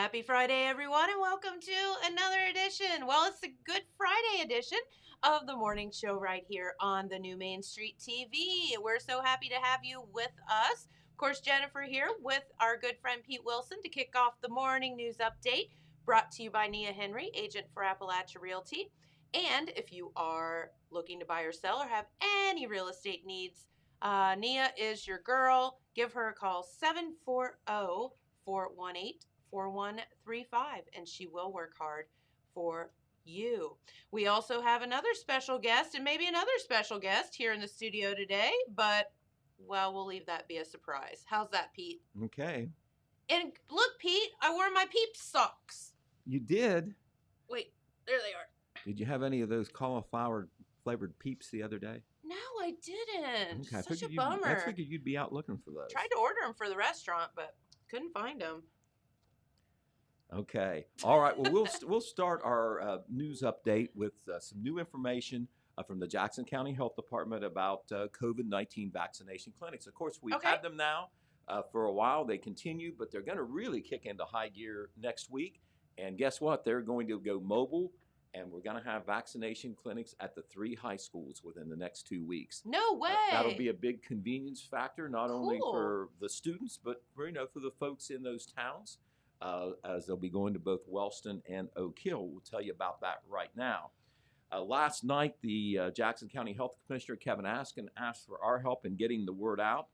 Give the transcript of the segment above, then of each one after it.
Happy Friday, everyone, and welcome to another edition. Well, it's the Good Friday edition of the morning show right here on the New Main Street TV. We're so happy to have you with us. Of course, Jennifer here with our good friend Pete Wilson to kick off the morning news update, brought to you by Nia Henry, agent for Appalachia Realty. And if you are looking to buy or sell or have any real estate needs, Nia is your girl. Give her a call, 740-418-4135, and she will work hard for you. We also have another special guest and maybe another special guest here in the studio today, but, well, we'll leave that be a surprise. How's that, Pete? Okay. And look, Pete, I wore my Peeps socks. You did? Wait, there they are. Did you have any of those cauliflower flavored Peeps the other day? No, I didn't. Okay, Such a bummer. I figured you'd be out looking for those. Tried to order them for the restaurant, but couldn't find them. Okay. All right. Well, we'll start our news update with some new information from the Jackson County Health Department about COVID-19 vaccination clinics. Of course, we've had them now for a while. They continue, but they're going to really kick into high gear next week. And guess what? They're going to go mobile, and we're going to have vaccination clinics at the 3 high schools within the next 2 weeks. No way. That'll be a big convenience factor, not only for the students, but for the folks in those towns. As they'll be going to both Wellston and Oak Hill. We'll tell you about that right now. Last night, the Jackson County Health Commissioner, Kevin Askin, asked for our help in getting the word out.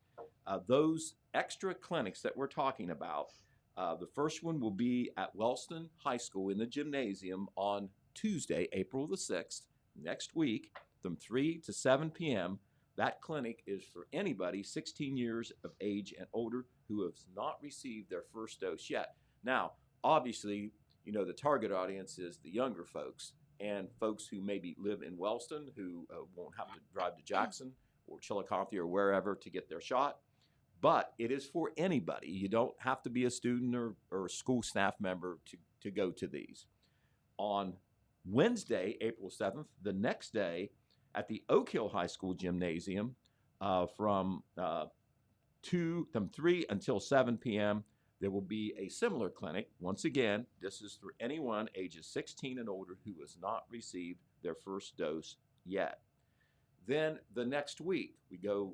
Those extra clinics that we're talking about, the first one will be at Wellston High School in the gymnasium on Tuesday, April the 6th, next week, from 3 to 7 p.m. That clinic is for anybody 16 years of age and older who has not received their first dose yet. Now, obviously, the target audience is the younger folks and folks who maybe live in Wellston who won't have to drive to Jackson or Chillicothe or wherever to get their shot. But it is for anybody. You don't have to be a student or a school staff member to go to these. On Wednesday, April 7th, the next day, at the Oak Hill High School Gymnasium from 3 until 7 p.m., there will be a similar clinic. Once again, this is for anyone ages 16 and older who has not received their first dose yet. Then the next week, we go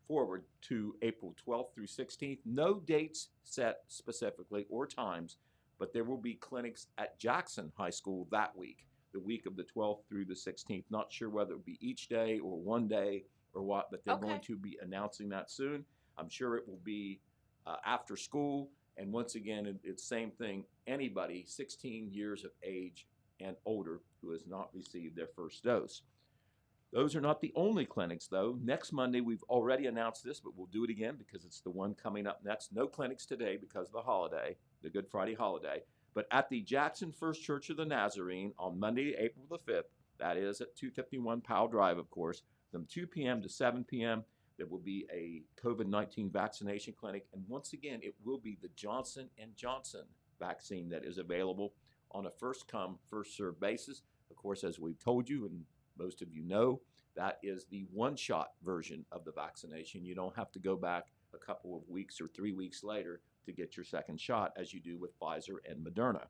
forward to April 12th through 16th. No dates set specifically or times, but there will be clinics at Jackson High School that week, the week of the 12th through the 16th. Not sure whether it will be each day or one day or what, but they're going to be announcing that soon. I'm sure it will be after school, and once again, it's same thing. Anybody 16 years of age and older who has not received their first dose. Those are not the only clinics, though. Next Monday, we've already announced this, but we'll do it again because it's the one coming up next. No clinics today because of the holiday, the Good Friday holiday. But at the Jackson First Church of the Nazarene on Monday, April the 5th, that is at 251 Powell Drive, of course, from 2 p.m. to 7 p.m., there will be a COVID-19 vaccination clinic. And once again, it will be the Johnson & Johnson vaccine that is available on a first-come, first-served basis. Of course, as we've told you, and most of you know, that is the one-shot version of the vaccination. You don't have to go back a couple of weeks or 3 weeks later to get your second shot, as you do with Pfizer and Moderna.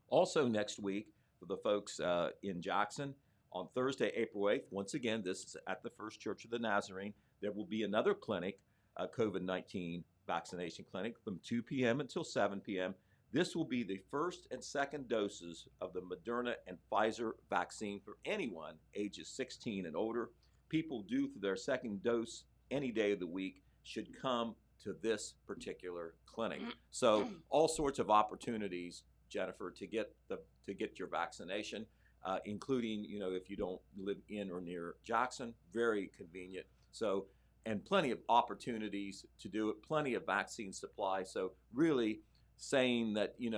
Also next week, for the folks in Jackson, on Thursday, April 8th, once again, this is at the First Church of the Nazarene, there will be another clinic, a COVID-19 vaccination clinic, from 2 p.m. until 7 p.m. This will be the first and second doses of the Moderna and Pfizer vaccine for anyone ages 16 and older. People due for their second dose any day of the week should come to this particular clinic. So all sorts of opportunities, Jennifer, to get your vaccination. Including, if you don't live in or near Jackson, very convenient. So, and plenty of opportunities to do it, plenty of vaccine supply. So really saying that, you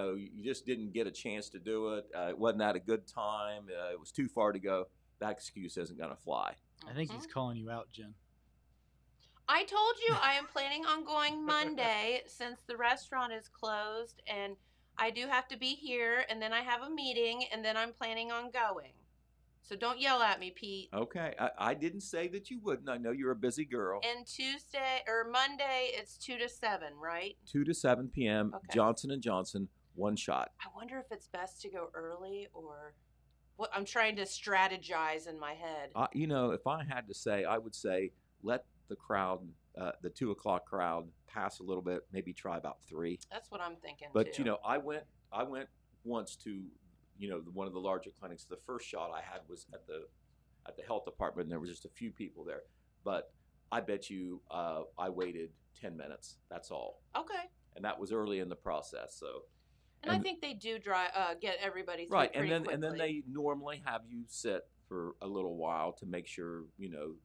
just didn't get a chance to do it, it wasn't at a good time, it was too far to go, that excuse isn't going to fly. I think he's calling you out, Jen. I told you I am planning on going Monday since the restaurant is closed, and I do have to be here, and then I have a meeting, and then I'm planning on going. So don't yell at me, Pete. Okay, I didn't say that you wouldn't. I know you're a busy girl. And Tuesday or Monday, it's 2 to 7, right? 2 to 7 p.m. Okay. Johnson & Johnson, one shot. I wonder if it's best to go early or what. I'm trying to strategize in my head. If I had to say, I would say let the crowd, the 2 o'clock crowd, pass a little bit. Maybe try about 3. That's what I'm thinking. But too. I went once to one of the larger clinics. The first shot I had was at the health department, and there was just a few people there. But I bet you I waited 10 minutes. That's all. Okay. And that was early in the process. So. And I think they do get everybody through right, pretty quickly. And then they normally have you sit for a little while to make sure you're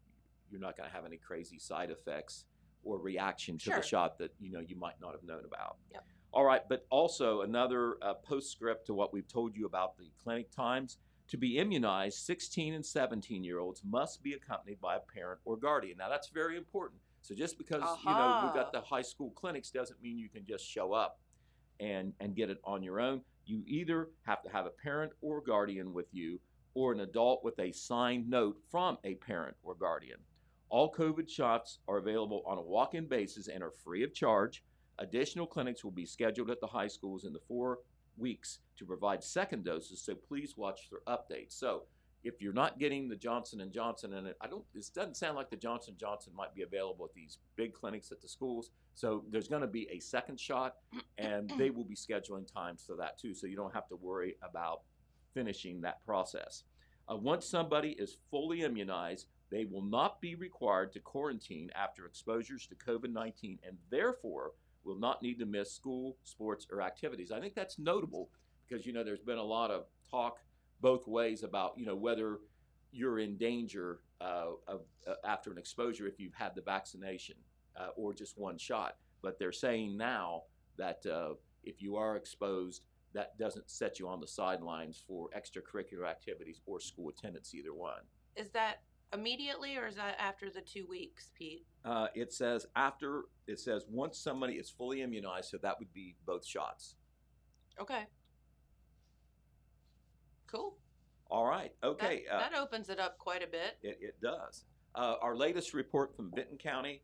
not going to have any crazy side effects or reaction to the shot that you might not have known about. Yep. All right, but also another postscript to what we've told you about the clinic times. To be immunized, 16 and 17-year-olds must be accompanied by a parent or guardian. Now, that's very important. So just because we've got the high school clinics doesn't mean you can just show up and get it on your own. You either have to have a parent or guardian with you or an adult with a signed note from a parent or guardian. All COVID shots are available on a walk-in basis and are free of charge. Additional clinics will be scheduled at the high schools in the 4 weeks to provide second doses, so please watch their updates. So if you're not getting the Johnson & Johnson, and this doesn't sound like the Johnson & Johnson might be available at these big clinics at the schools, so there's going to be a second shot, and they will be scheduling times for that too, so you don't have to worry about finishing that process. Once somebody is fully immunized, they will not be required to quarantine after exposures to COVID-19 and therefore will not need to miss school, sports, or activities. I think that's notable because, there's been a lot of talk both ways about, whether you're in danger after an exposure if you've had the vaccination or just one shot. But they're saying now that if you are exposed, that doesn't set you on the sidelines for extracurricular activities or school attendance, either one. Is that immediately or is that after the 2 weeks, Pete? It says once somebody is fully immunized, so that would be both shots. Okay. Cool. All right. Okay. That opens it up quite a bit. It does. Our latest report from Vinton County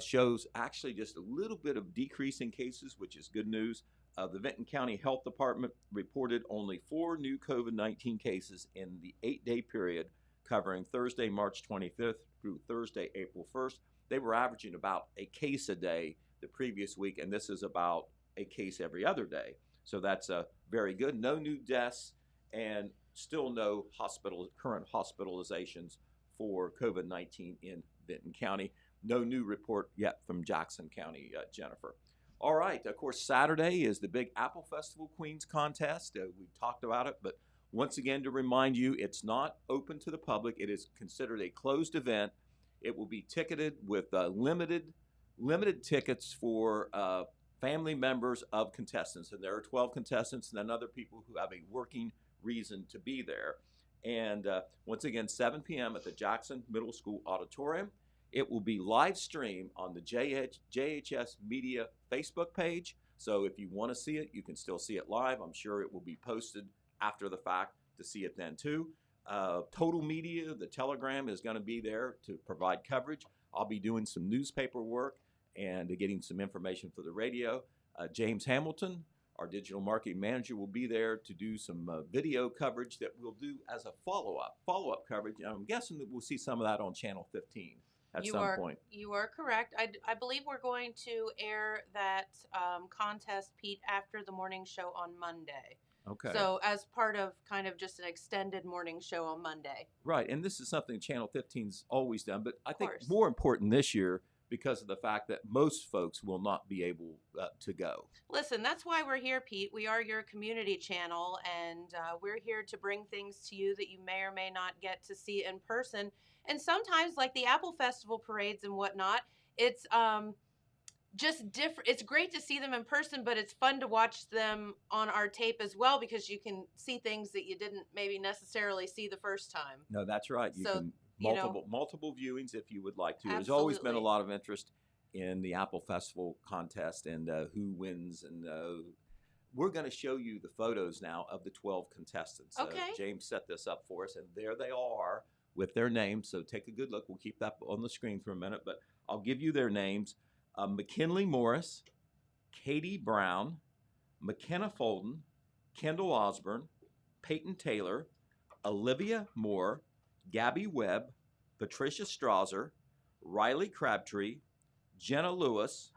shows actually just a little bit of decrease in cases, which is good news. The Vinton County Health Department reported only 4 new COVID-19 cases in the 8-day period covering Thursday, March 25th through Thursday, April 1st. They were averaging about a case a day the previous week, and this is about a case every other day. So that's very good. No new deaths and still no current hospitalizations for COVID-19 in Vinton County. No new report yet from Jackson County, Jennifer. All right, of course, Saturday is the big Apple Festival Queens contest. We talked about it, but once again, to remind you, it's not open to the public. It is considered a closed event. It will be ticketed with limited tickets for family members of contestants. And there are 12 contestants and then other people who have a working reason to be there. And once again, 7 p.m. at the Jackson Middle School Auditorium. It will be live streamed on the JHS Media Facebook page. So if you want to see it, you can still see it live. I'm sure it will be posted after the fact to see it then too. Total Media, the Telegram, is going to be there to provide coverage. I'll be doing some newspaper work and getting some information for the radio. James Hamilton, our digital marketing manager, will be there to do some video coverage that we'll do as a follow-up coverage. I'm guessing that we'll see some of that on Channel 15 at some point. You are correct. I believe we're going to air that contest, Pete, after the morning show on Monday. Okay. So as part of kind of just an extended morning show on Monday. Right, and this is something Channel 15's always done, but I think more important this year because of the fact that most folks will not be able to go. Listen, that's why we're here, Pete. We are your community channel, and we're here to bring things to you that you may or may not get to see in person. And sometimes, like the Apple Festival parades and whatnot, it's just different. It's great to see them in person, but it's fun to watch them on our tape as well because you can see things that you didn't maybe necessarily see the first time. No, that's right. You can multiple viewings if you would like to. Absolutely. There's always been a lot of interest in the Apple Festival contest and who wins and we're going to show you the photos now of the 12 contestants. Okay. James set this up for us, and there they are with their names. So take a good look. We'll keep that on the screen for a minute, but I'll give you their names. McKinley Morris, Katie Brown, McKenna Folden, Kendall Osborne, Peyton Taylor, Olivia Moore, Gabby Webb, Patricia Strawser, Riley Crabtree, Jenna Lewis,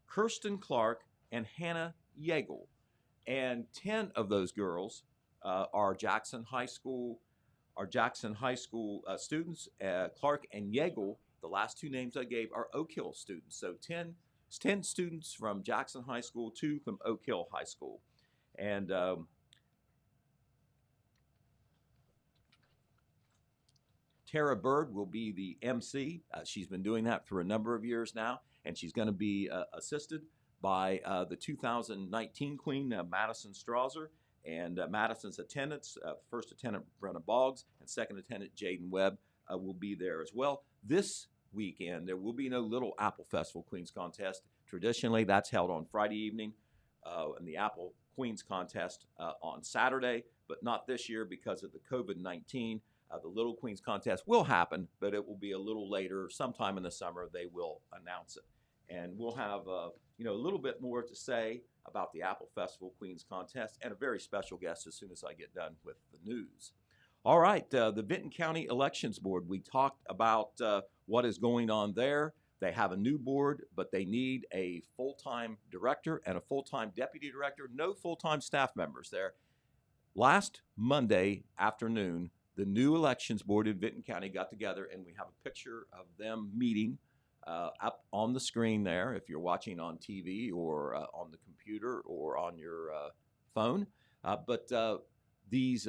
Kirsten Clark, and Hannah Yeagle. And 10 of those girls are Jackson High School students. Clark and Yeagle, the last two names I gave, are Oak Hill students. So 10 students from Jackson High School, 2 from Oak Hill High School. And Tara Bird will be the MC. She's been doing that for a number of years now, and she's going to be assisted by the 2019 Queen Madison Strawser, and Madison's attendants, first attendant Brenna Boggs and second attendant Jaden Webb will be there as well. This weekend there will be no Little Apple Festival Queens Contest. Traditionally that's held on Friday evening, and the Apple Queens Contest on Saturday, but not this year because of the COVID-19. The Little Queens Contest will happen, but it will be a little later. Sometime in the summer, they will announce it. And we'll have a little bit more to say about the Apple Festival Queens Contest and a very special guest as soon as I get done with the news. All right, the Vinton County Elections Board. We talked about what is going on there. They have a new board, but they need a full-time director and a full-time deputy director. No full-time staff members there. Last Monday afternoon, the new Elections Board in Vinton County got together, and we have a picture of them meeting up on the screen there if you're watching on TV or on the computer or on your phone. But these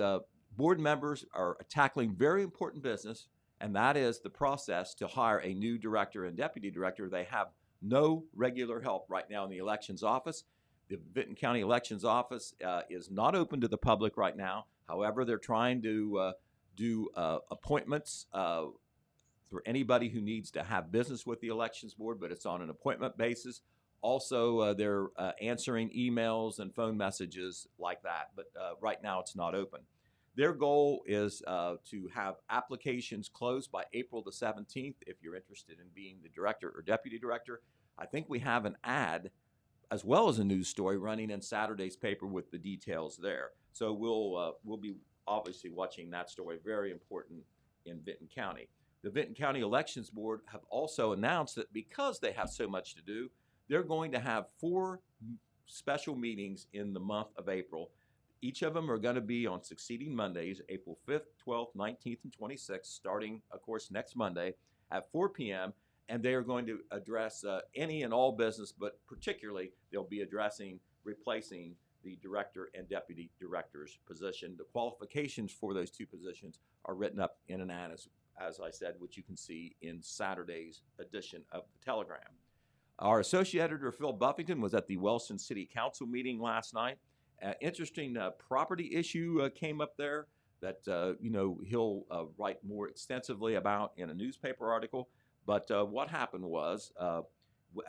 board members are tackling very important business, and that is the process to hire a new director and deputy director. They have no regular help right now in the elections office. The Vinton County Elections Office is not open to the public right now. However, they're trying to do appointments for anybody who needs to have business with the Elections Board, but it's on an appointment basis. Also, they're answering emails and phone messages like that, but right now it's not open. Their goal is to have applications closed by April the 17th if you're interested in being the director or deputy director. I think we have an ad as well as a news story running in Saturday's paper with the details there. So we'll be obviously watching that story, very important in Vinton County. The Vinton County Elections Board have also announced that because they have so much to do, they're going to have 4 special meetings in the month of April. Each of them are going to be on succeeding Mondays, April 5th, 12th, 19th, and 26th, starting, of course, next Monday at 4 p.m., and they are going to address any and all business, but particularly they'll be addressing replacing the director and deputy director's position. The qualifications for those 2 positions are written up in an ad, as I said, which you can see in Saturday's edition of the Telegram. Our associate editor, Phil Buffington, was at the Wellston City Council meeting last night. Interesting property issue came up there that he'll write more extensively about in a newspaper article. But what happened was a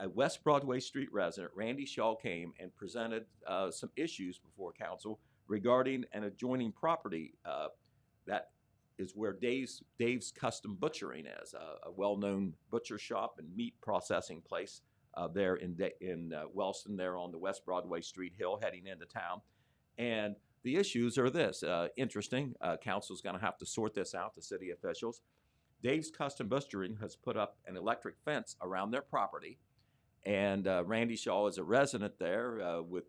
West Broadway Street resident, Randy Shaw, came and presented some issues before council regarding an adjoining property that is where Dave's Custom Butchering is, a well-known butcher shop and meat processing place there in Wellston, there on the West Broadway Street Hill heading into town. And the issues are this, interesting, council's going to have to sort this out, the city officials. Dave's Custom Butchering has put up an electric fence around their property, and Randy Shaw is a resident there with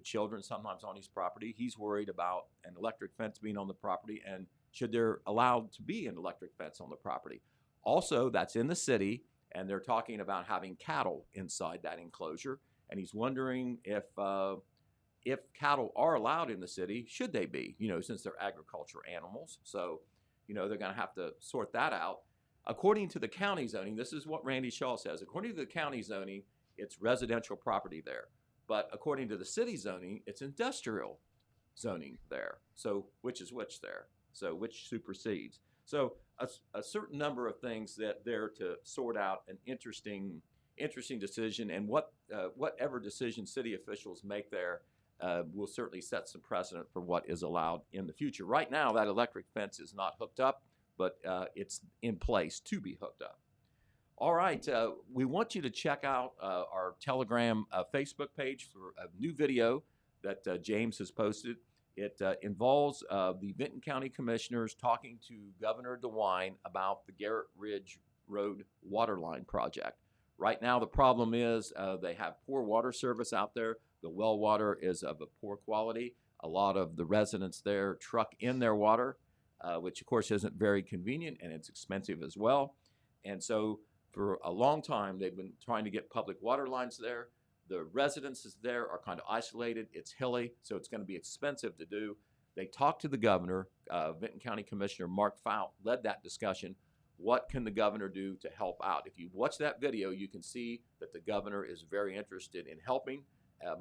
children sometimes on his property. He's worried about an electric fence being on the property, and should there allowed to be an electric fence on the property. Also, that's in the city, and they're talking about having cattle inside that enclosure, and he's wondering if cattle are allowed in the city, should they be, since they're agriculture animals. So, they're going to have to sort that out. According to the county zoning, this is what Randy Shaw says. According to the county zoning, it's residential property there. But according to the city zoning, it's industrial zoning there. So which is which there? So which supersedes? So a certain number of things that they're to sort out, an interesting decision, and whatever decision city officials make there, will certainly set some precedent for what is allowed in the future. Right now, that electric fence is not hooked up, but it's in place to be hooked up. All right, we want you to check out our Telegram Facebook page for a new video that James has posted. It involves the Vinton County Commissioners talking to Governor DeWine about the Garrett Ridge Road Waterline project. Right now, the problem is they have poor water service out there. The well water is of a poor quality. A lot of the residents there truck in their water, which of course isn't very convenient, and it's expensive as well. And so for a long time, they've been trying to get public water lines there. The residences there are kind of isolated. It's hilly, so it's going to be expensive to do. They talked to the governor. Vinton County Commissioner Mark Fout led that discussion. What can the governor do to help out? If you watch that video, you can see that the governor is very interested in helping.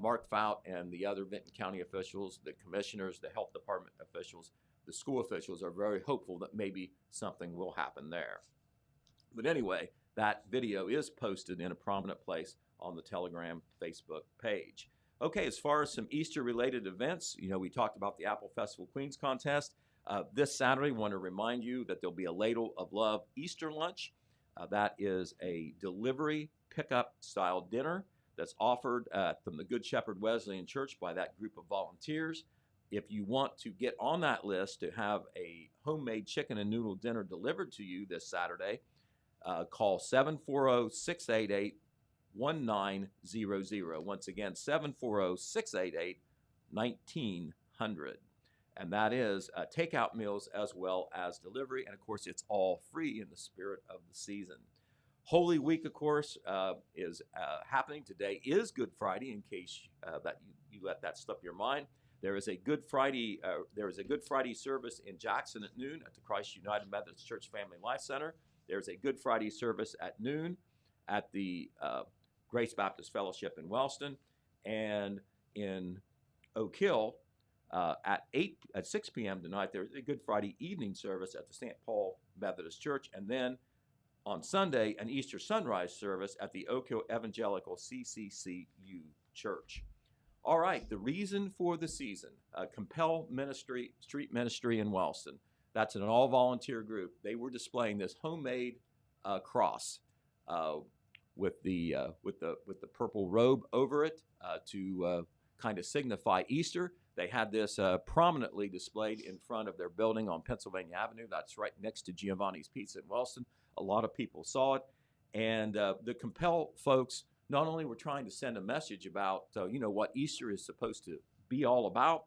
Mark Fout and the other Vinton County officials, the commissioners, the health department officials, the school officials are very hopeful that maybe something will happen there. But anyway, that video is posted in a prominent place on the Telegram Facebook page. Okay, as far as some Easter-related events, we talked about the Apple Festival Queens Contest. This Saturday, I want to remind you that there'll be a Ladle of Love Easter lunch. That is a delivery pickup style dinner that's offered from the Good Shepherd Wesleyan Church by that group of volunteers. If you want to get on that list to have a homemade chicken and noodle dinner delivered to you this Saturday, call 740-688-1900. Once again, 740-688-1900. And that is takeout meals as well as delivery. And of course, it's all free in the spirit of the season. Holy Week, of course, is happening. Today is Good Friday, in case that you let that slip your mind. There is a Good Friday service in Jackson at noon at the Christ United Methodist Church Family Life Center. There's a Good Friday service at noon at the Grace Baptist Fellowship in Wellston, and in Oak Hill at 6 p.m. tonight. There's a Good Friday evening service at the St. Paul Methodist Church, and then on Sunday, an Easter sunrise service at the Oak Hill Evangelical CCCU Church. All right, the reason for the season, Compel Ministry, Street Ministry in Wellston. That's an all-volunteer group. They were displaying this homemade cross with the purple robe over it to kind of signify Easter. They had this prominently displayed in front of their building on Pennsylvania Avenue. That's right next to Giovanni's Pizza in Wellston. A lot of people saw it. And the Compel folks not only were trying to send a message about, what Easter is supposed to be all about,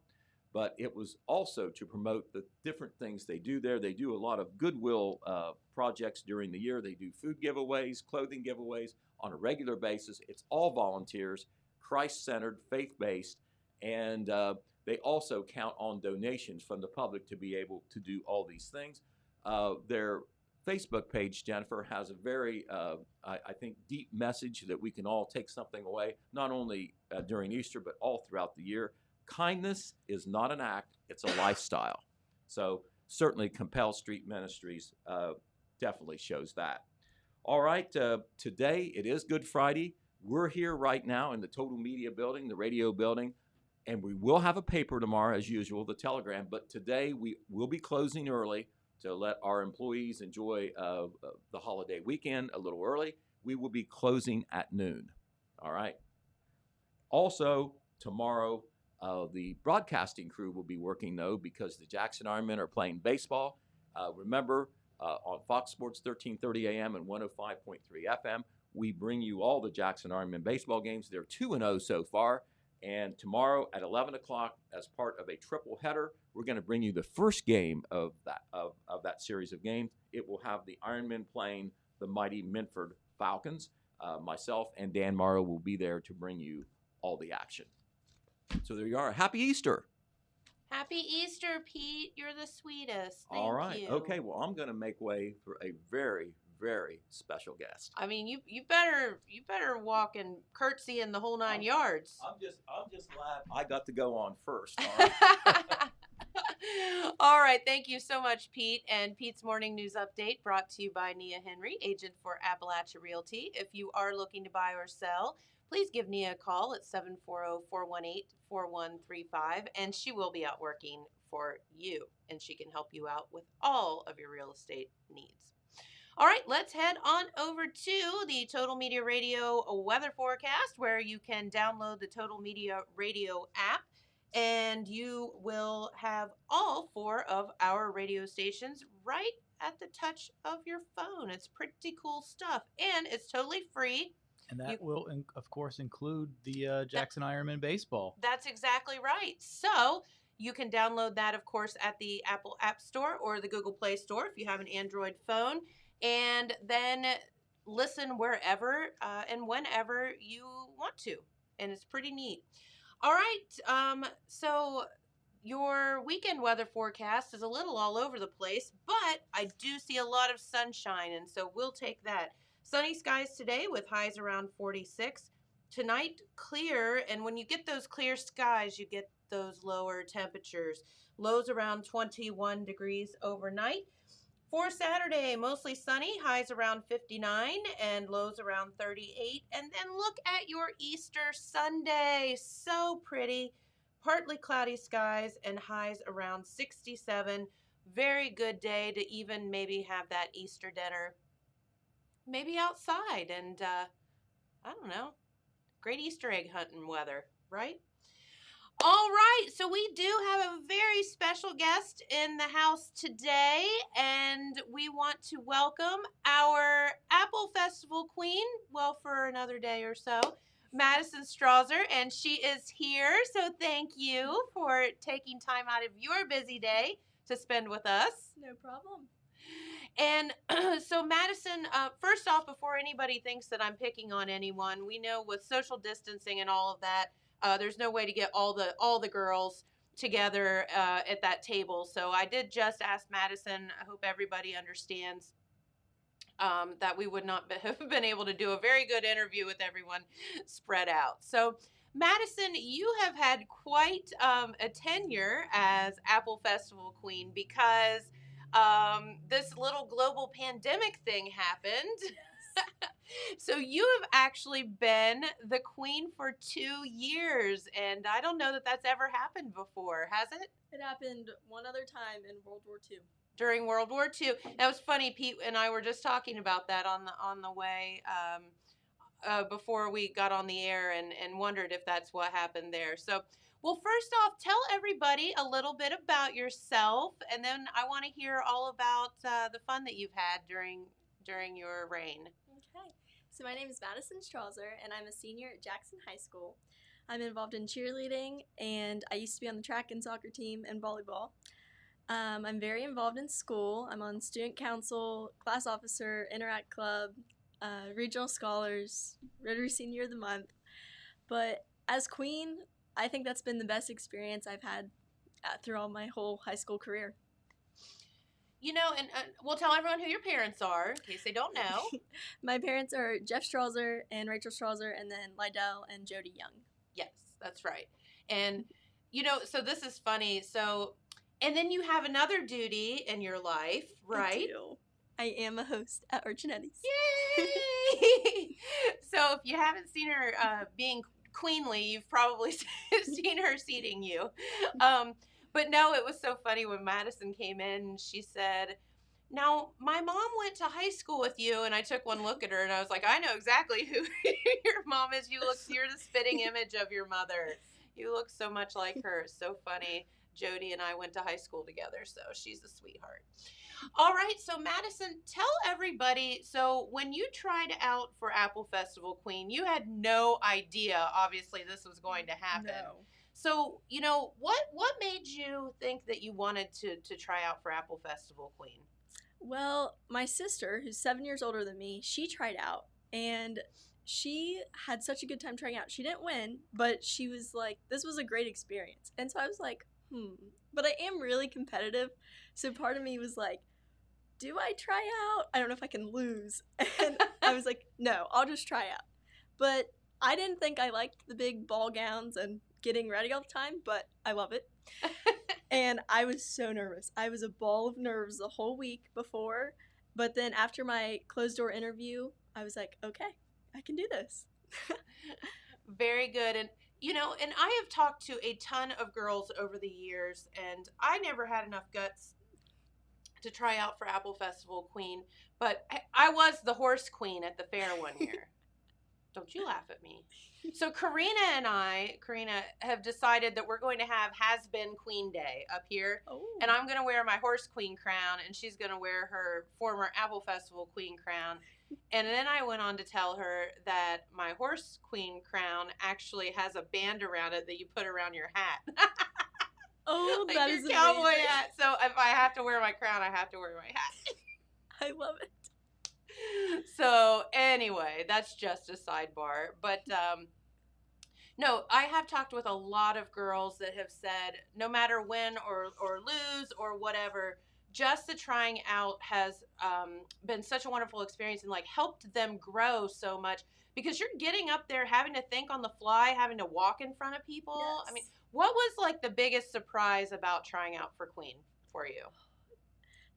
but it was also to promote the different things they do there. They do a lot of goodwill projects during the year. They do food giveaways, clothing giveaways on a regular basis. It's all volunteers, Christ-centered, faith-based, and they also count on donations from the public to be able to do all these things. Their Facebook page, Jennifer, has a very, I think, deep message that we can all take something away, not only during Easter, but all throughout the year. Kindness is not an act, it's a lifestyle. So certainly Compel Street Ministries definitely shows that. All right, today it is Good Friday. We're here right now in the Total Media building, the radio building, and we will have a paper tomorrow as usual, the Telegram, but today we will be closing early to let our employees enjoy the holiday weekend a little early. We will be closing at noon, all right? Also, tomorrow, the broadcasting crew will be working, though, because the Jackson Ironmen are playing baseball. Remember, on Fox Sports 1330 AM and 105.3 FM, we bring you all the Jackson Ironmen baseball games. They're 2-0 so far. And tomorrow at 11 o'clock, as part of a triple header, we're going to bring you the first game of that series of games. It will have the Ironmen playing the mighty Minford Falcons. Myself and Dan Morrow will be there to bring you all the action. So there you are. Happy Easter. Happy Easter, Pete. You're the sweetest. Thank All right. you. Okay, well, I'm going to make way for a very, very special guest. I mean, you better walk and curtsy in the whole 9 yards. I'm just glad I got to go on first. All right. All right. Thank you so much, Pete. And Pete's Morning News Update brought to you by Nia Henry, agent for Appalachia Realty. If you are looking to buy or sell, please give Nia a call at 740-418-4135, and she will be out working for you, and she can help you out with all of your real estate needs. All right, let's head on over to the Total Media Radio weather forecast, where you can download the Total Media Radio app, and you will have all 4 of our radio stations right at the touch of your phone. It's pretty cool stuff, and it's totally free. And that will, of course, include the Jackson Ironman baseball. That's exactly right. So you can download that, of course, at the Apple App Store or the Google Play Store if you have an Android phone, and then listen wherever and whenever you want to. And it's pretty neat. All right. So your weekend weather forecast is a little all over the place, but I do see a lot of sunshine, and so we'll take that. Sunny skies today with highs around 46. Tonight, clear, and when you get those clear skies, you get those lower temperatures. Lows around 21 degrees overnight. For Saturday, mostly sunny, highs around 59 and lows around 38. And then look at your Easter Sunday. So pretty. Partly cloudy skies and highs around 67. Very good day to even maybe have that Easter dinner maybe outside, and I don't know, great Easter egg hunting weather, right? All right, so we do have a very special guest in the house today, and we want to welcome our Apple Festival queen, well, for another day or so, Madison Strawser, and she is here, so thank you for taking time out of your busy day to spend with us. No problem. And so, Madison, first off, before anybody thinks that I'm picking on anyone, we know with social distancing and all of that, there's no way to get all the girls together at that table. So I did just ask Madison. I hope everybody understands that we would not have been able to do a very good interview with everyone spread out. So, Madison, you have had quite a tenure as Apple Festival Queen because this little global pandemic thing happened. So you have actually been the queen for 2 years, and I don't know that that's ever happened before, has it? It happened one other time in World War II. During World War II. That was funny. Pete and I were just talking about that on the way before we got on the air, and wondered if that's what happened there. So, well, first off, tell everybody a little bit about yourself, and then I want to hear all about the fun that you've had during your reign. Okay. So my name is Madison Strawser, and I'm a senior at Jackson High School. I'm involved in cheerleading, and I used to be on the track and soccer team and volleyball. I'm very involved in school. I'm on student council, class officer, interact club, regional scholars, Rotary Senior of the Month. But as queen, I think that's been the best experience I've had throughout my whole high school career. You know, and we'll tell everyone who your parents are, in case they don't know. My parents are Jeff Strawser and Rachel Strawser, and then Lydell and Jody Young. Yes, that's right. And, you know, so this is funny. So, and then you have another duty in your life, right? I do. I am a host at Archinetti's. Yay! So if you haven't seen her being queenly, you've probably seen her seating you. But no, it was so funny when Madison came in and she said, "Now, my mom went to high school with you," and I took one look at her and I was like, "I know exactly who your mom is. You're the spitting image of your mother. You look so much like her." So funny. Jody and I went to high school together, so she's a sweetheart. All right, so Madison, tell everybody, so when you tried out for Apple Festival Queen, you had no idea, obviously, this was going to happen. No. So, you know, what made you think that you wanted to try out for Apple Festival Queen? Well, my sister, who's 7 years older than me, she tried out, and she had such a good time trying out. She didn't win, but she was like, this was a great experience. And so I was like, But I am really competitive, so part of me was like, do I try out? I don't know if I can lose. And I was like, no, I'll just try out. But I didn't think I liked the big ball gowns and getting ready all the time, but I love it. And I was so nervous. I was a ball of nerves the whole week before. But then after my closed door interview, I was like, okay, I can do this. Very good. And, and I have talked to a ton of girls over the years, and I never had enough guts to try out for Apple Festival Queen, but I was the horse queen at the fair one year. Don't you laugh at me. So Karina have decided that we're going to have Has Been Queen Day up here. Oh. And I'm going to wear my horse queen crown, and she's going to wear her former Apple Festival queen crown. And then I went on to tell her that my horse queen crown actually has a band around it that you put around your hat. Oh, like that your is cowboy amazing. hat. So if I have to wear my crown, I have to wear my hat. I love it. So anyway, that's just a sidebar. But no, I have talked with a lot of girls that have said no matter win or lose or whatever, just the trying out has been such a wonderful experience and like helped them grow so much, because you're getting up there having to think on the fly, having to walk in front of people. Yes. I mean, what was like the biggest surprise about trying out for Queen for you?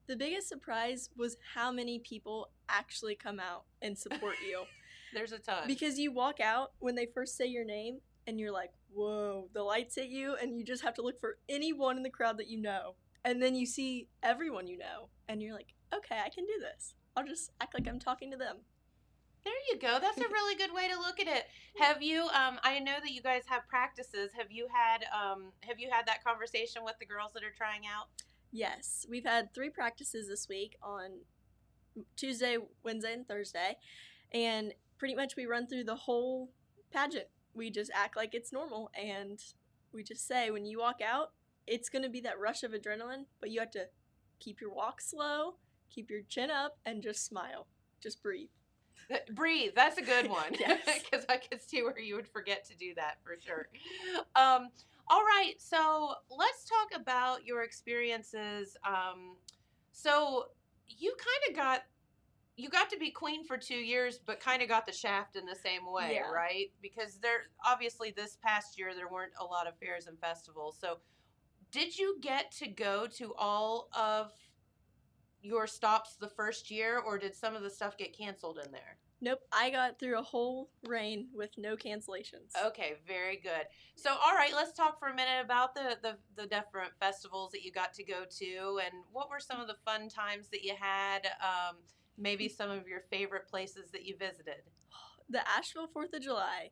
The biggest surprise was how many people actually come out and support you. There's a ton. Because you walk out when they first say your name and you're like, whoa, the lights hit you and you just have to look for anyone in the crowd that you know. And then you see everyone you know and you're like, okay, I can do this. I'll just act like I'm talking to them. There you go. That's a really good way to look at it. Have you? I know that you guys have practices. Have you had that conversation with the girls that are trying out? Yes, we've had 3 practices this week on Tuesday, Wednesday, and Thursday. And pretty much we run through the whole pageant. We just act like it's normal. And we just say when you walk out, it's going to be that rush of adrenaline, but you have to keep your walk slow, keep your chin up, and just smile. Just breathe. Breathe. That's a good one. Yes. Because I could see where you would forget to do that for sure. All right. So let's talk about your experiences. So you got to be queen for 2 years, but kind of got the shaft in the same way, Yeah. right? Because obviously this past year there weren't a lot of fairs and festivals. So did you get to go to all of your stops the first year, or did some of the stuff get canceled in there? Nope, I got through a whole reign with no cancellations. Okay, very good. So, all right, let's talk for a minute about the different festivals that you got to go to, and what were some of the fun times that you had, maybe some of your favorite places that you visited. The Asheville 4th of July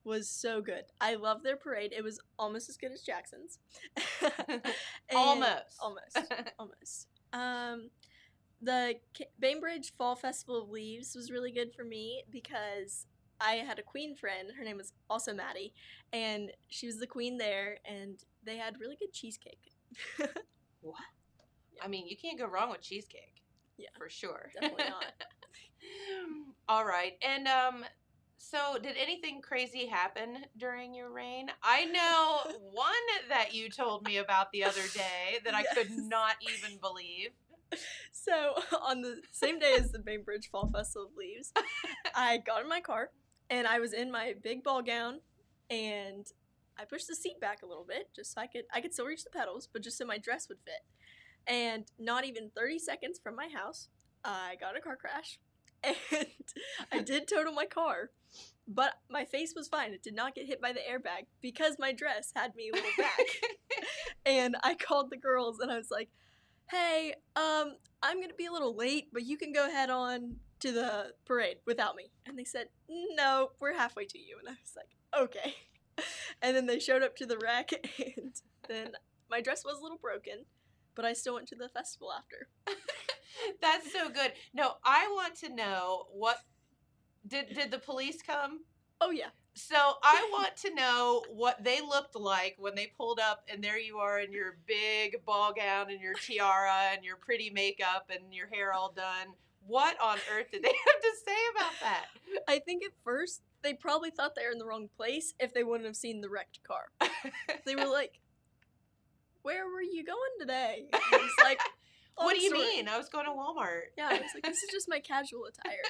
was so good. I love their parade. It was almost as good as Jackson's. Almost. The Bainbridge Fall Festival of Leaves was really good for me because I had a queen friend. Her name was also Maddie, and she was the queen there, and they had really good cheesecake. What? I mean, you can't go wrong with cheesecake. Yeah. For sure. Definitely not. All right. And so did anything crazy happen during your reign? I know one that you told me about the other day that I could not even believe. So, on the same day as the Bainbridge Fall Festival of Leaves, I got in my car, and I was in my big ball gown, and I pushed the seat back a little bit, just so I could still reach the pedals, but just so my dress would fit. And not even 30 seconds from my house, I got in a car crash, and I did total my car, but my face was fine. It did not get hit by the airbag, because my dress had me a little back. And I called the girls, and I was like, hey, I'm going to be a little late, but you can go head on to the parade without me. And they said, no, we're halfway to you. And I was like, okay. And then they showed up to the wreck, and then my dress was a little broken, but I still went to the festival after. That's so good. No, I want to know did the police come? Oh, yeah. So I want to know what they looked like when they pulled up, and there you are in your big ball gown and your tiara and your pretty makeup and your hair all done. What on earth did they have to say about that? I think at first they probably thought they were in the wrong place if they wouldn't have seen the wrecked car. They were like, where were you going today? And I was like, what do you mean? I was going to Walmart. Yeah, I was like, this is just my casual attire.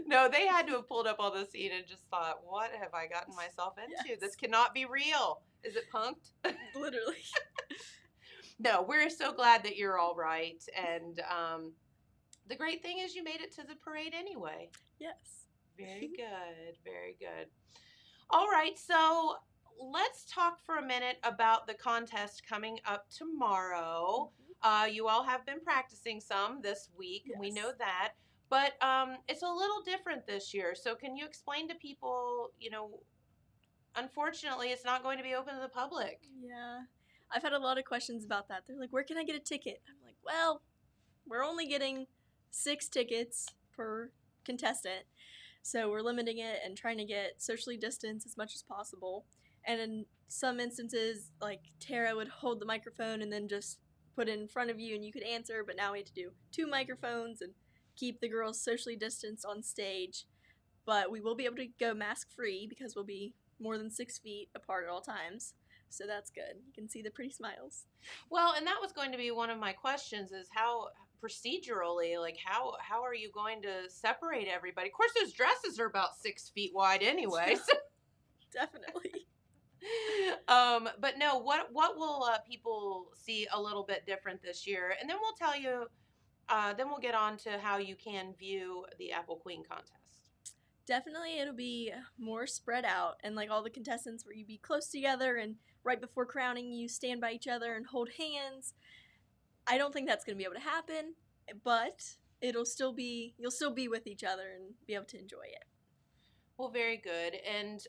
No, they had to have pulled up on the scene and just thought, what have I gotten myself into? Yes. This cannot be real. Is it punked? Literally. No, we're so glad that you're all right. And the great thing is you made it to the parade anyway. Yes. Very good. Very good. All right. So let's talk for a minute about the contest coming up tomorrow. You all have been practicing some this week. Yes. We know that. But it's a little different this year. So can you explain to people, unfortunately, it's not going to be open to the public. Yeah. I've had a lot of questions about that. They're like, where can I get a ticket? I'm like, well, we're only getting 6 tickets per contestant. So we're limiting it and trying to get socially distanced as much as possible. And in some instances, like Tara would hold the microphone and then just put it in front of you and you could answer. But now we have to do 2 microphones and keep the girls socially distanced on stage. But we will be able to go mask free because we'll be more than 6 feet apart at all times. So that's good. You can see the pretty smiles. Well, and that was going to be one of my questions is how procedurally, like how are you going to separate everybody? Of course, those dresses are about 6 feet wide anyway. So. Definitely. But no, what will people see a little bit different this year? And then we'll tell you, then we'll get on to how you can view the Apple Queen contest. Definitely it'll be more spread out and like all the contestants where you be close together and right before crowning you stand by each other and hold hands. I don't think that's going to be able to happen, but you'll still be with each other and be able to enjoy it. Well, very good. And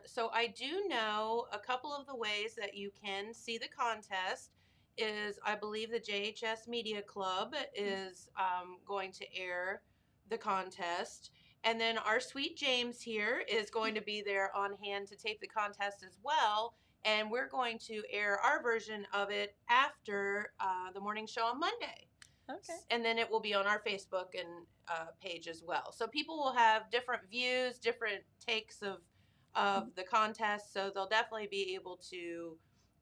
so I do know a couple of the ways that you can see the contest is I believe the JHS Media Club is going to air the contest. And then our sweet James here is going to be there on hand to tape the contest as well. And we're going to air our version of it after the morning show on Monday. Okay. And then it will be on our Facebook and page as well. So people will have different views, different takes of the contest. So they'll definitely be able to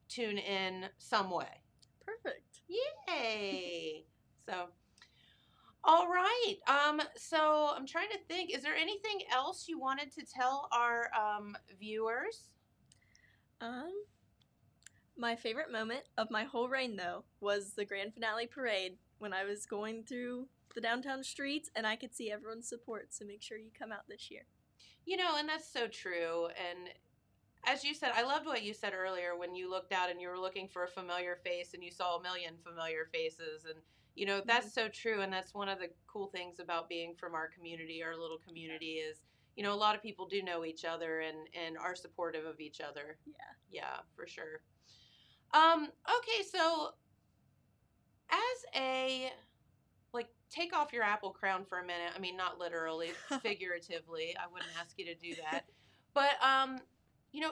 tune in some way. Perfect. Yay! So, all right. So I'm trying to think. Is there anything else you wanted to tell our viewers? My favorite moment of my whole reign, though, was the grand finale parade when I was going through the downtown streets and I could see everyone's support. So make sure you come out this year. And that's so true. And as you said, I loved what you said earlier when you looked out and you were looking for a familiar face and you saw a million familiar faces. And, that's so true. And that's one of the cool things about being from our community, our little community is, a lot of people do know each other and are supportive of each other. Yeah, for sure. Okay, so as take off your apple crown for a minute. I mean, not literally, figuratively. I wouldn't ask you to do that. But,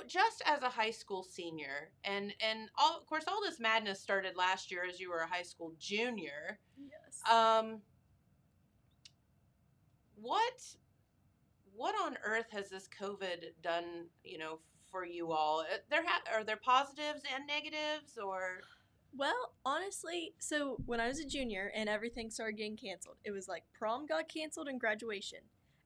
just as a high school senior, and of course, all this madness started last year as you were a high school junior. Yes. What on earth has this COVID done, for you all? Are there positives and negatives, or? Well, honestly, so when I was a junior and everything started getting canceled, it was like prom got canceled and graduation.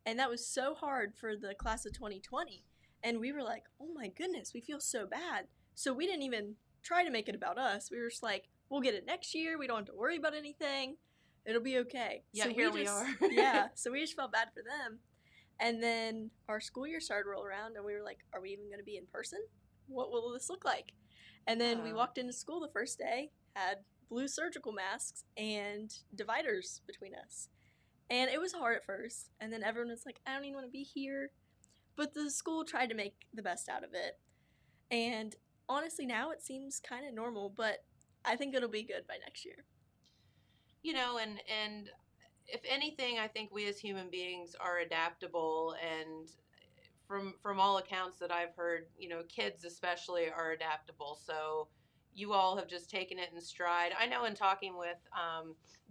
And that was so hard for the class of 2020. And we were like, oh my goodness, we feel so bad. So we didn't even try to make it about us. We were just like, we'll get it next year. We don't have to worry about anything. It'll be okay. Yeah, so here we are. Yeah, so we just felt bad for them. And then our school year started to roll around and we were like, are we even going to be in person? What will this look like? And then we walked into school the first day, had blue surgical masks and dividers between us. And it was hard at first. And then everyone was like, I don't even want to be here. But the school tried to make the best out of it. And honestly, now it seems kind of normal, but I think it'll be good by next year. And if anything, I think we as human beings are adaptable, and from all accounts that I've heard, kids especially are adaptable. So you all have just taken it in stride. I know in talking with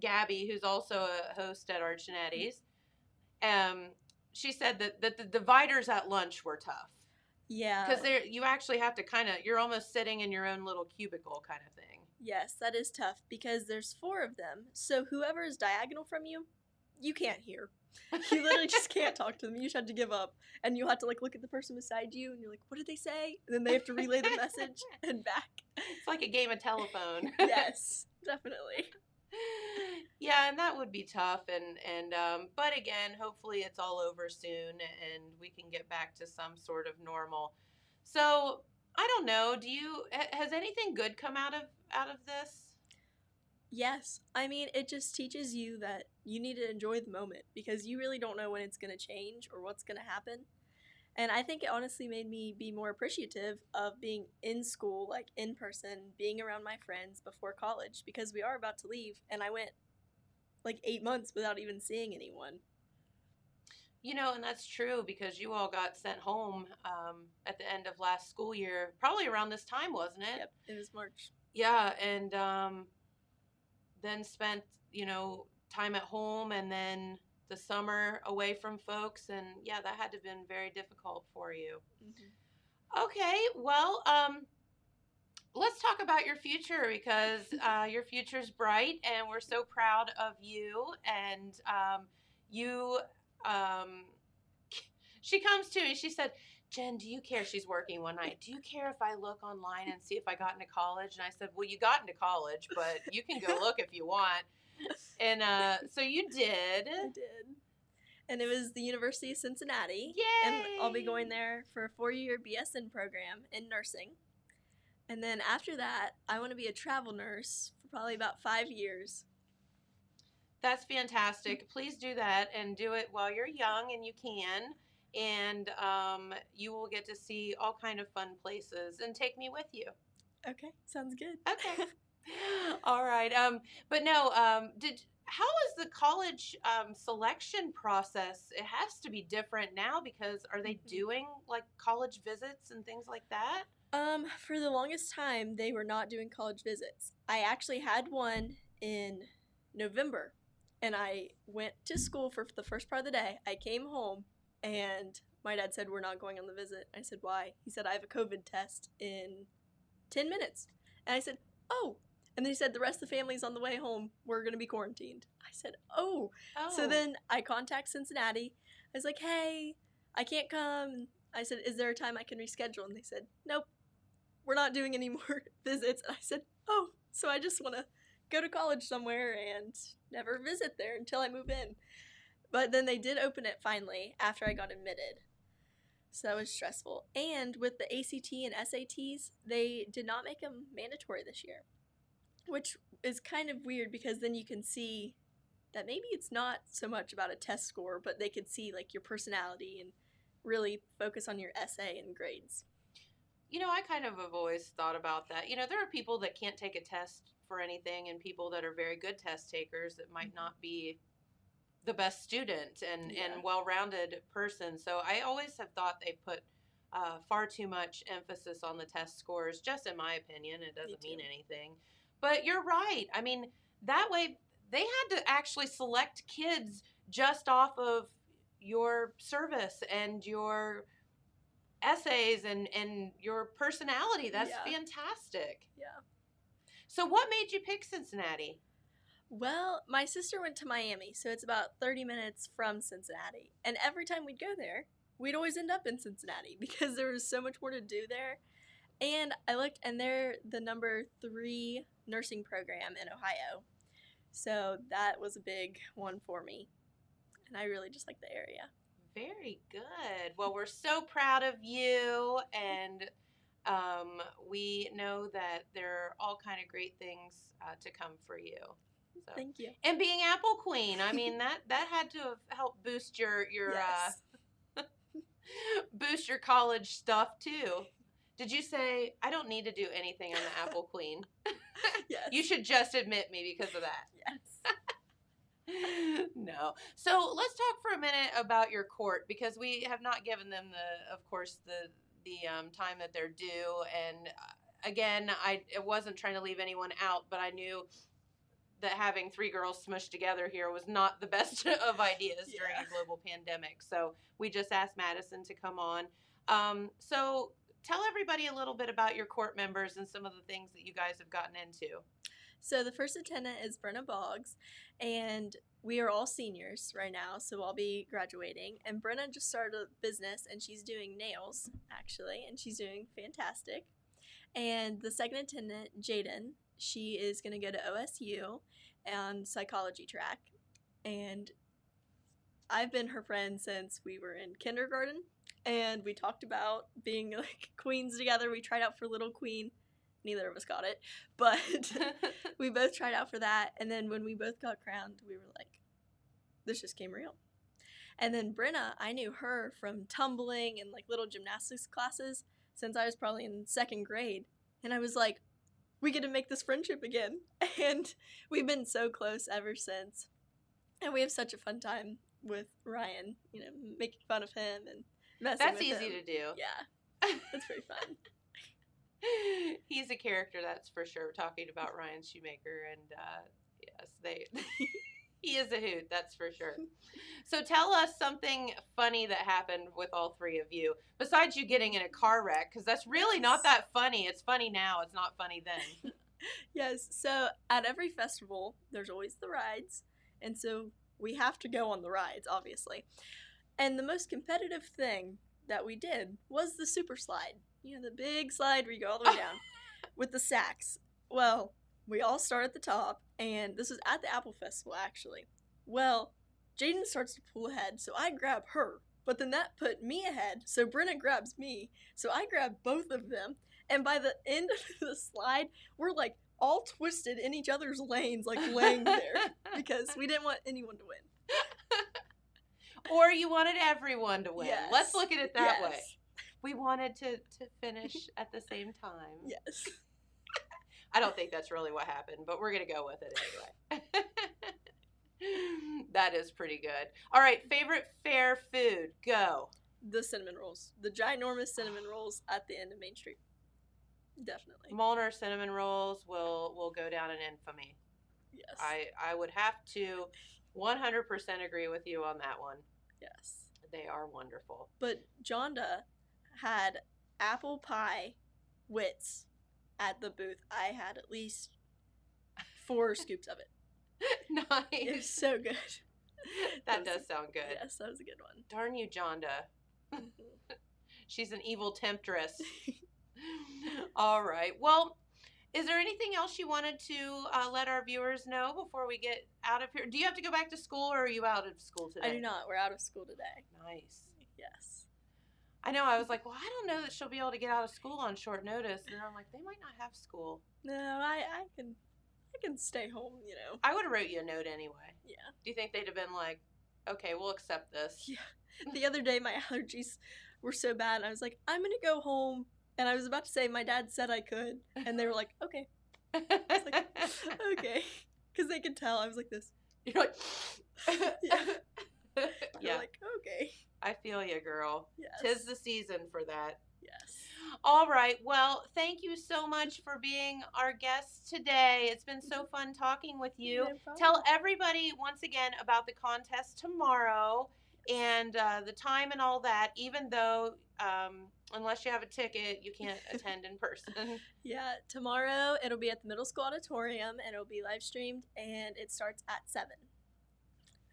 Gabby, who's also a host at Archinetti's, she said that the dividers at lunch were tough. Yeah. Because you actually have to you're almost sitting in your own little cubicle kind of thing. Yes, that is tough because there's 4 of them. So whoever is diagonal from you, you can't hear. You literally just can't talk to them. You just have to give up. And you'll have to look at the person beside you and you're like, what did they say? And then they have to relay the message and back. It's like a game of telephone. Yes, definitely. Yeah, and that would be tough. And but again, hopefully it's all over soon, and we can get back to some sort of normal. So I don't know. Has anything good come out of this? Yes. I mean, it just teaches you that you need to enjoy the moment because you really don't know when it's going to change or what's going to happen. And I think it honestly made me be more appreciative of being in school, like in person, being around my friends before college because we are about to leave. And I went like 8 months without even seeing anyone. And that's true because you all got sent home at the end of last school year, probably around this time, wasn't it? Yep, it was March. Yeah, and then spent, time at home and then the summer away from folks. And yeah, that had to have been very difficult for you. Mm-hmm. Okay, well, let's talk about your future because your future's bright and we're so proud of you. And she comes to me, she said, Jen, do you care? She's working one night. Do you care if I look online and see if I got into college? And I said, well, you got into college, but you can go look if you want. And so you did. I did. And it was the University of Cincinnati. Yay! And I'll be going there for a 4-year BSN program in nursing. And then after that, I want to be a travel nurse for probably about 5 years. That's fantastic. Please do that and do it while you're young and you can. And you will get to see all kind of fun places and take me with you. Okay, sounds good. Okay. All right. But no, how is the college selection process? It has to be different now because are they doing like college visits and things like that? For the longest time, they were not doing college visits. I actually had one in November, and I went to school for the first part of the day. I came home, and my dad said, we're not going on the visit. I said, why? He said, I have a COVID test in 10 minutes. And I said, oh. And then he said, the rest of the family's on the way home. We're going to be quarantined. I said, oh. So then I contact Cincinnati. I was like, hey, I can't come. I said, is there a time I can reschedule? And they said, nope, we're not doing any more visits. And I said, oh, so I just want to go to college somewhere and never visit there until I move in. But then they did open it finally after I got admitted. So that was stressful. And with the ACT and SATs, they did not make them mandatory this year, which is kind of weird because then you can see that maybe it's not so much about a test score, but they could see like your personality and really focus on your essay and grades. I kind of have always thought about that. There are people that can't take a test for anything and people that are very good test takers that might not be the best student and well-rounded person. So I always have thought they put far too much emphasis on the test scores, just in my opinion. It doesn't mean anything. But you're right. I mean, that way they had to actually select kids just off of your service and your essays and your personality. That's fantastic. Yeah. So what made you pick Cincinnati? Well, my sister went to Miami, so it's about 30 minutes from Cincinnati. And every time we'd go there, we'd always end up in Cincinnati because there was so much more to do there. And I looked, and they're the number 3 nursing program in Ohio. So that was a big one for me. And I really just like the area. Very good. Well, we're so proud of you, and we know that there are all kind of great things to come for you. So. Thank you. And being Apple Queen, I mean that had to have helped boost your yes. Boost your college stuff too. Did you say I don't need to do anything on the Apple Queen? Yes. You should just admit me because of that. Yes. No. So let's talk for a minute about your court because we have not given them the time that they're due. And again, I wasn't trying to leave anyone out, but I knew that having 3 girls smushed together here was not the best of ideas during a global pandemic. So we just asked Madison to come on. So tell everybody a little bit about your court members and some of the things that you guys have gotten into. So the first attendant is Brenna Boggs, and we are all seniors right now, so I'll be graduating. And Brenna just started a business, and she's doing nails, actually, and she's doing fantastic. And the second attendant, Jaden, she is going to go to OSU, on psychology track, and I've been her friend since we were in kindergarten, and we talked about being like queens together. We tried out for Little Queen. Neither of us got it, but we both tried out for that, and then when we both got crowned, we were like, this just came real. And then Brenna, I knew her from tumbling and like little gymnastics classes since I was probably in 2nd grade, and I was like, we get to make this friendship again, and we've been so close ever since, and we have such a fun time with Ryan, making fun of him and messing That's with him. easy to do. Yeah, it's pretty fun. He's a character, that's for sure. We're talking about Ryan Shoemaker, and yes, he is a hoot, that's for sure. So tell us something funny that happened with all three of you, besides you getting in a car wreck, because that's really not that funny. It's funny now, it's not funny then. Yes, so at every festival, there's always the rides, and so we have to go on the rides, obviously. And the most competitive thing that we did was the super slide. The big slide where you go all the way down with the sacks. Well, we all start at the top, and this was at the Apple Festival, actually. Well, Jaden starts to pull ahead, so I grab her. But then that put me ahead, so Brenna grabs me. So I grab both of them, and by the end of the slide, we're like all twisted in each other's lanes, like laying there, because we didn't want anyone to win. Or you wanted everyone to win. Yes. Let's look at it that Yes. way. We wanted to finish at the same time. Yes. I don't think that's really what happened, but we're going to go with it anyway. That is pretty good. All right, favorite fair food, go. The cinnamon rolls. The ginormous cinnamon rolls at the end of Main Street. Definitely. Molnar cinnamon rolls will go down in infamy. Yes. I would have to 100% agree with you on that one. Yes. They are wonderful. But Jonda had apple pie wits at the booth. I had at least 4 scoops of it. It was Nice. so good. That does sound good. Yes, that was a good one. Darn you, Jonda. She's an evil temptress. All right. Well, is there anything else you wanted to let our viewers know before we get out of here? Do you have to go back to school, or are you out of school today? I do not. We're out of school today. Nice. Yes. I know. I was like, well, I don't know that she'll be able to get out of school on short notice. And I'm like, they might not have school. No, I can stay home, I would have wrote you a note anyway. Yeah. Do you think they'd have been like, okay, we'll accept this? Yeah. The other day, my allergies were so bad. I was like, I'm going to go home. And I was about to say, my dad said I could. And they were like, okay. I was like, okay. Because they could tell I was like this. You're like, Yeah. yeah. They're like, okay. I feel you, girl. Yes. 'Tis the season for that. Yes. All right. Well, thank you so much for being our guest today. It's been so fun talking with you. No problem. Tell everybody once again about the contest tomorrow and the time and all that, even though unless you have a ticket, you can't attend in person. Yeah, tomorrow it'll be at the middle school auditorium and it'll be live streamed and it starts at 7.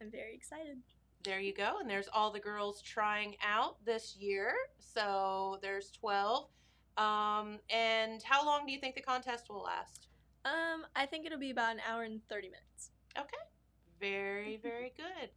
I'm very excited. There you go. And there's all the girls trying out this year. So there's 12. And how long do you think the contest will last? I think it'll be about an hour and 30 minutes. Okay. Very, very good.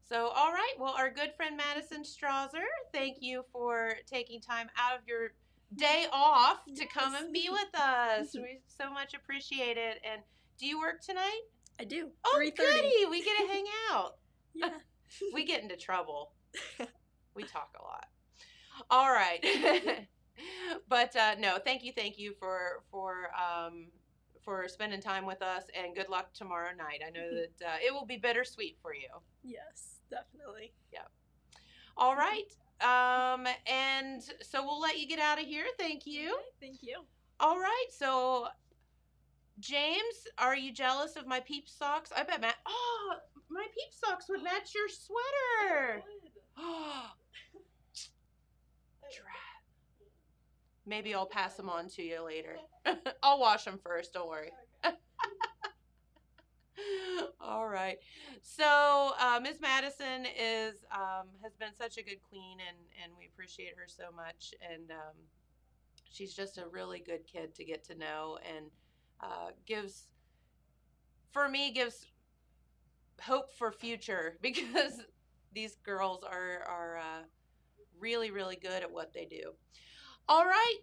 So, all right. Well, our good friend Madison Strawser, thank you for taking time out of your day off to come and be with us. We so much appreciate it. And do you work tonight? I do. Oh, 3:30. goody. We get to hang out. Yeah. We get into trouble. We talk a lot. All right. But no, thank you for spending time with us, and good luck tomorrow night. I know that it will be bittersweet for you. Yes, definitely. All right. And so we'll let you get out of here. Thank you. Okay, thank you. All right. So, James, are you jealous of my peep socks? I bet my peep socks would match your sweater. Oh, drat. Maybe I'll pass them on to you later. I'll wash them first. Don't worry. All right. So Ms. Madison has been such a good queen, and we appreciate her so much. And she's just a really good kid to get to know, and gives for me, gives hope for future because these girls are really, really good at what they do. All right.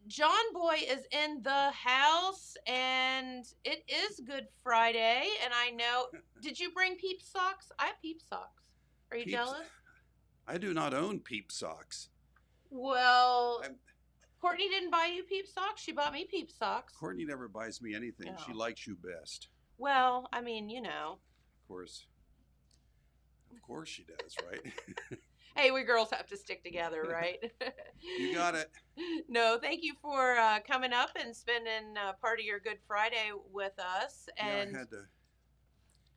John Boy is in the house, and it is Good Friday. And I know, did you bring Peep socks? I have Peep socks. Are you Peeps- jealous? I do not own Peep socks. Well, I'm- Courtney didn't buy you Peep socks. She bought me Peep socks. Courtney never buys me anything. Oh. She likes you best. Well, I mean, you know. Of course she does, right? Hey, we girls have to stick together, right? You got it. No, thank you for coming up and spending part of your Good Friday with us. And Yeah,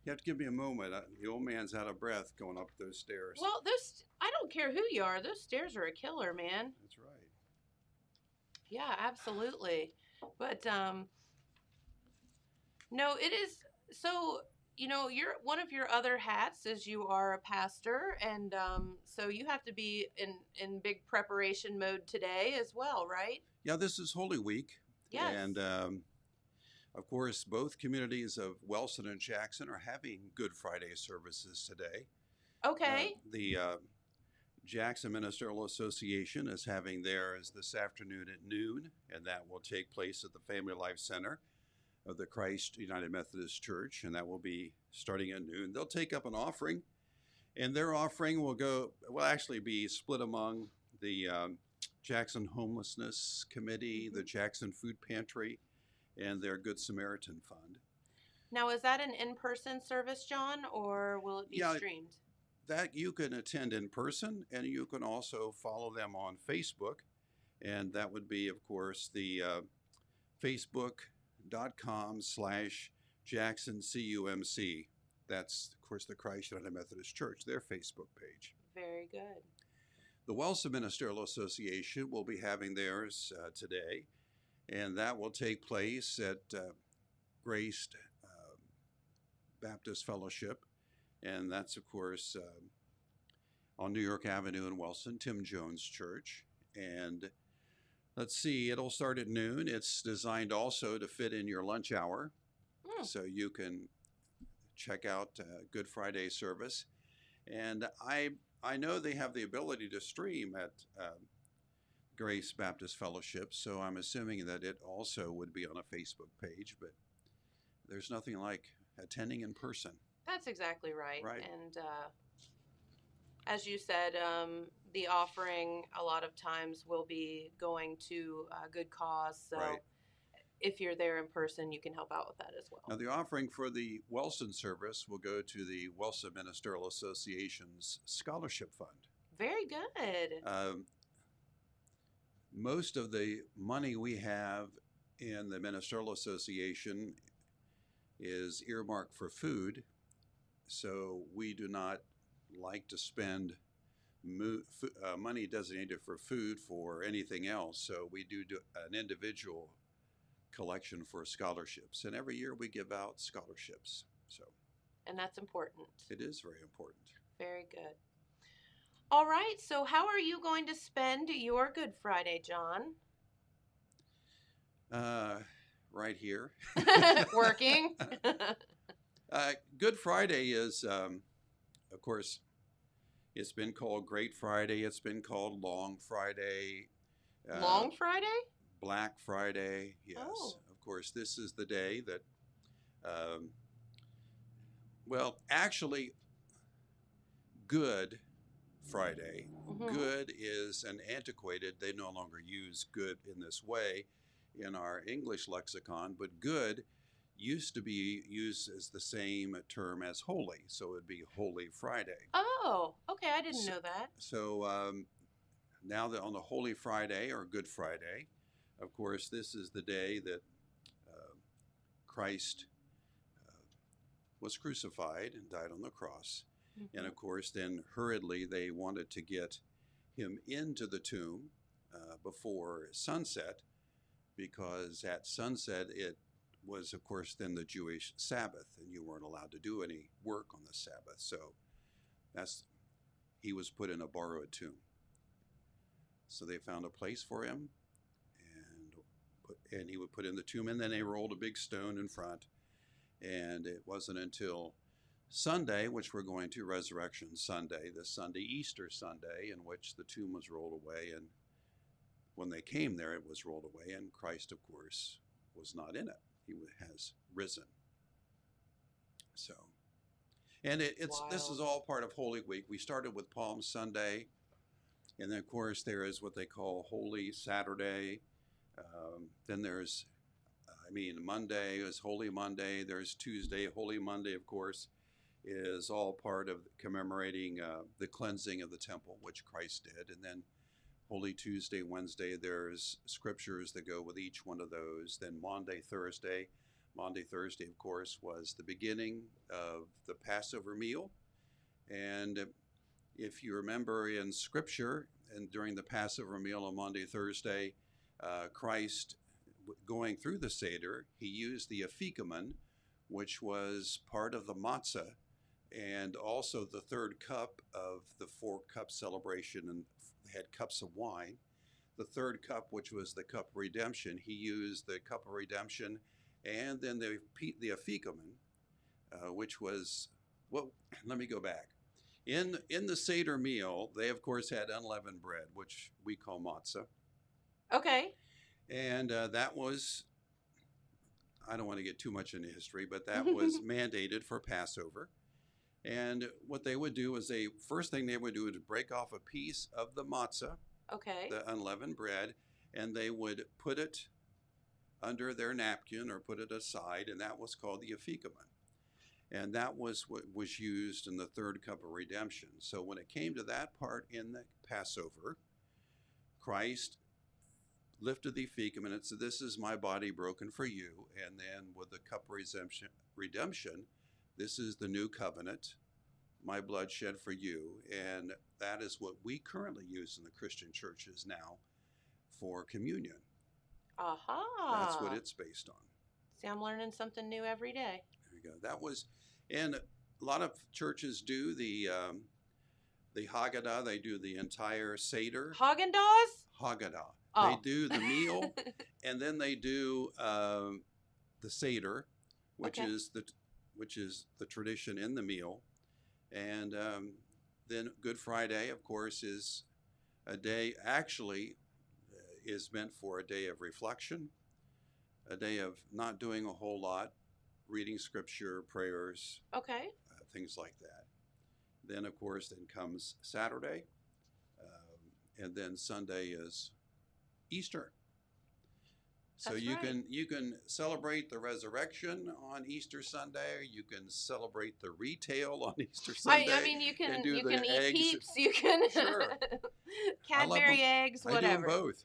you have to give me a moment. The old man's out of breath going up those stairs. well, I don't care who you are. Those stairs are a killer, man. That's right. Yeah, absolutely. But no, it is so. You know, one of your other hats is you are a pastor, and so you have to be in big preparation mode today as well, right? Yeah, this is Holy Week. Yes. And of course, both communities of Wellston and Jackson are having Good Friday services today. Okay. The Jackson Ministerial Association is having theirs this afternoon at noon, and that will take place at the Family Life Center of the Christ United Methodist Church, and that will be starting at noon. They'll take up an offering, and their offering will actually be split among the Jackson Homelessness Committee, the Jackson Food Pantry, and their Good Samaritan Fund. Now, is that an in-person service, John, or will it be streamed? That you can attend in person, and you can also follow them on Facebook, and that would be, of course, the facebook.com/JacksonCUMC. That's, of course, the Christ United Methodist Church, their Facebook page. Very good. The Wellston Ministerial Association will be having theirs today, and that will take place at Grace Baptist Fellowship, and that's, of course, on New York Avenue in Wellston, Tim Jones Church. And let's see, it'll start at noon. It's designed also to fit in your lunch hour, so you can check out Good Friday service. And I know they have the ability to stream at Grace Baptist Fellowship, so I'm assuming that it also would be on a Facebook page, but there's nothing like attending in person. That's exactly right. Right. And as you said, the offering a lot of times will be going to a good cause. So Right. if you're there in person, you can help out with that as well. Now, the offering for the Wellston service will go to the Wellston Ministerial Association's Scholarship Fund. Very good. Most of the money we have in the Ministerial Association is earmarked for food, so we do not like to spend money designated for food for anything else. So we do an individual collection for scholarships, and every year we give out scholarships. So, and that's important. it is very important. Very good. All right. So how are you going to spend your Good Friday, John? Right here. Working? Good Friday is, of course, it's been called Great Friday. It's been called Long Friday. Long Friday? Black Friday, yes. Oh. Of course, this is the day that, well, actually, Good Friday. Mhm. Good is an antiquated, they no longer use good in this way in our English lexicon, but good used to be used as the same term as holy, so it would be Holy Friday. Oh, okay. I didn't know that. So now that on the Holy Friday or Good Friday, of course, this is the day that Christ was crucified and died on the cross. Mhm. And of course, then hurriedly they wanted to get him into the tomb before sunset, because at sunset it was, of course, then the Jewish Sabbath, and you weren't allowed to do any work on the Sabbath. So he was put in a borrowed tomb. So they found a place for him, and he would put in the tomb, and then they rolled a big stone in front, And it wasn't until Sunday, which we're going to, Resurrection Sunday, this Sunday, Easter Sunday, in which the tomb was rolled away. And when they came there, it was rolled away, and Christ, of course, was not in it. He has risen. So, and this is all part of Holy Week. We started with Palm Sunday, and then, of course, there is what they call Holy Saturday. Then there's, Monday is Holy Monday. There's Tuesday. Holy Monday, of course, is all part of commemorating the cleansing of the temple, which Christ did. And then Holy Tuesday, Wednesday, there's scriptures that go with each one of those. Then Maundy Thursday. Maundy Thursday, of course, was the beginning of the Passover meal. And if you remember in Scripture, and during the Passover meal on Maundy Thursday, Christ, going through the Seder, he used the afikomen, which was part of the matzah, and also the third cup of the 4-cup celebration, and had cups of wine. The third cup, which was the cup of redemption, he used the cup of redemption, and then the afikomen, which was, well, let me go back. In the Seder meal, they of course had unleavened bread, which we call matzah. Okay. And that was, I don't want to get too much into history, but that was mandated for Passover. And what they would do is first thing they would do is break off a piece of the matzah, Okay. the unleavened bread, and they would put it under their napkin or put it aside, and that was called the afikomen. And that was what was used in the third cup of redemption. So when it came to that part in the Passover, Christ lifted the afikomen and said, "This is my body broken for you." And then with the cup of redemption, "This is the new covenant, my blood shed for you." And that is what we currently use in the Christian churches now for communion. Aha. That's what it's based on. See, I'm learning something new every day. There you go. That was, and a lot of churches do the Haggadah. They do the entire Seder. Haagen-Dazs? Haggadah. Oh. They do the meal, and then they do the Seder, which Okay. is the tradition in the meal. And then Good Friday, of course, is a day, actually is meant for a day of reflection, a day of not doing a whole lot, reading scripture, prayers, Okay. things like that. Then, of course, then comes Saturday, and then Sunday is Easter. So That's you right. can celebrate the resurrection on Easter Sunday, or you can celebrate the retail on Easter Sunday. I mean, you can and do you the can eat eggs. Peeps, you can Sure. Cadbury eggs, I do them whatever. both.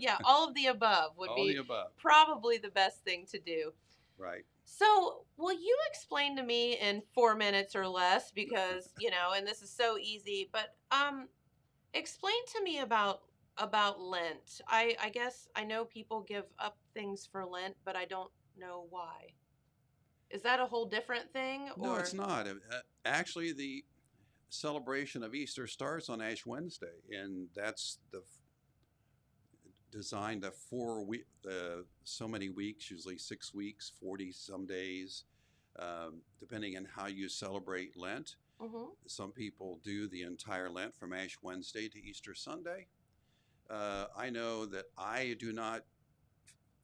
Yeah, all of the above would All be the above. probably the best thing to do. Right. So, will you explain to me in 4 minutes or less, because, and this is so easy, but explain to me about Lent. I guess I know people give up things for Lent, but I don't know why. Is that a whole different thing? No, Or it's not. Actually, the celebration of Easter starts on Ash Wednesday, and that's designed the 4 week, so many weeks, usually 6 weeks, 40 some days, depending on how you celebrate Lent. Mhm. Some people do the entire Lent from Ash Wednesday to Easter Sunday. I know that I do not